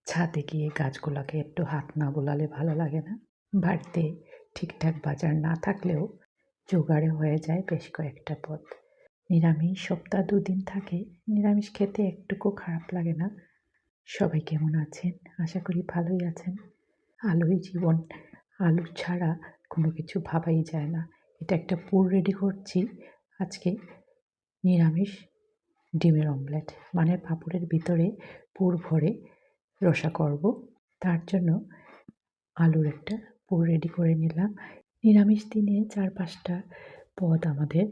ছাদে গিয়ে গাছগুলোকে একটু হাত না বোলালে ভালো লাগে না। বাড়িতে ঠিকঠাক বাজার না থাকলেও জোগাড়ে হয়ে যায় বেশ কয়েকটা পদ। নিরামিষ সপ্তাহ 2 দিন থাকে, নিরামিষ খেতে একটুকু খারাপ লাগে না। সবাই কেমন আছেন? আশা করি ভালোই আছেন। আলোই জীবন, আলু ছাড়া কোনো কিছু ভাবাই যায় না। এটা একটা পুর রেডি করছি আজকে, নিরামিষ ডিমের অমলেট, মানে পাঁপড়ের ভিতরে পুর ভরে রসা করব। তার জন্য আলুর একটা পুর রেডি করে নিলাম। নিরামিষ দিনে 4-5টা পদ আমাদের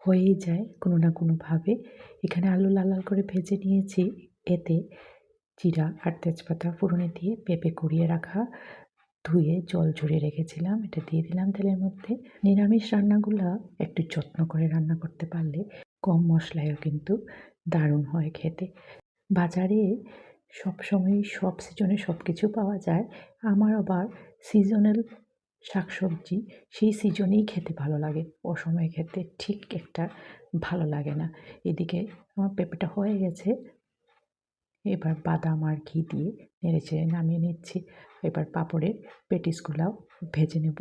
হয়েই যায় কোনো না কোনোভাবে। এখানে আলু লাল লাল করে ভেজে নিয়েছি, এতে জিরা আর তেজপাতা ফোড়নে দিয়ে পেঁপে কুড়িয়ে রাখা ধুয়ে জল ঝরিয়ে রেখেছিলাম, এটা দিয়ে দিলাম তেলের মধ্যে। নিরামিষ রান্নাগুলো একটু যত্ন করে রান্না করতে পারলে কম মশলায়ও কিন্তু দারুণ হয় খেতে। বাজারে সবসময় সব সিজনে সব কিছু পাওয়া যায়। আমার আবার সিজনাল শাকসবজি সেই সিজনেই খেতে ভালো লাগে, অসময়ে খেতে ঠিক একটা ভালো লাগে না। এদিকে আমার পেঁপেটা হয়ে গেছে, এবার বাদাম আর ঘি দিয়ে নেড়েচেড়ে নামিয়ে নিচ্ছি। এবার পাঁপড়ের পেটিসগুলাও ভেজে নেব।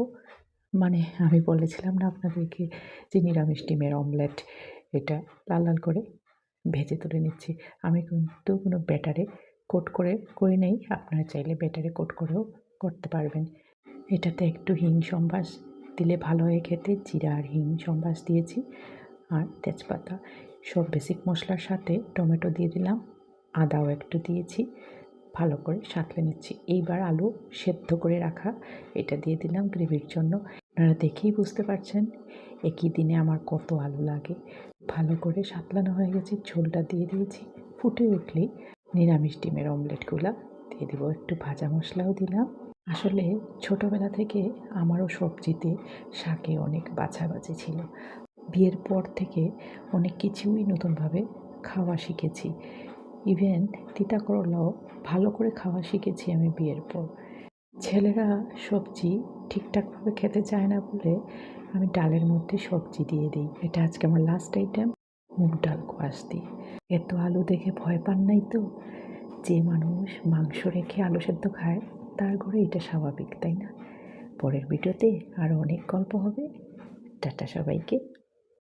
মানে আমি বলেছিলাম না আপনাদেরকে যে নিরামিষ ডিমের অমলেট, এটা লাল লাল করে ভেজে তুলে নিচ্ছি। আমি কিন্তু কোনো ব্যাটারে কোট করে নেই, আপনারা চাইলে ব্যাটারে কোট করেও করতে পারবেন। এটাতে একটু হিং সম্বাস দিলে ভালো হয় খেতে। জিরা আর হিং সম্বাস দিয়েছি আর তেজপাতা, সব বেসিক মশলার সাথে টমেটো দিয়ে দিলাম, আদাও একটু দিয়েছি, ভালো করে সাঁতলে নিচ্ছি। এইবার আলু সেদ্ধ করে রাখা এটা দিয়ে দিলাম গ্রেভির জন্য। আপনারা দেখেই বুঝতে পারছেন একই দিনে আমার কত আলু লাগে। ভালো করে সাঁতলানো হয়ে গেছে, ঝোলটা দিয়ে দিয়েছি। ফুটে উঠলেই নিরামিষ ডিমের অমলেটগুলো দিয়ে দেবো, একটু ভাজা মশলাও দিলাম। আসলে ছোটোবেলা থেকে আমারও সবজিতে শাকে অনেক বাছাবাছি ছিল। বিয়ের পর থেকে অনেক কিছুই নতুনভাবে খাওয়া শিখেছি। ইভেন তিতা করলাও ভালো করে খাওয়া শিখেছি আমি বিয়ের পর। ছেলেরা সবজি ঠিকঠাকভাবে খেতে চায় না বলে আমি ডালের মধ্যে সবজি দিয়ে দিই। এটা আজকে আমার লাস্ট আইটেম, মুগ ডাল কোয়াশ দিয়ে। এত আলু দেখে ভয় পান নাই তো? যে মানুষ মাংস রেখে আলু সেদ্ধ খায় তার ঘরে এটা স্বাভাবিক, তাই না? পরের ভিডিওতে আরও অনেক গল্প হবে। টাটা সবাইকে।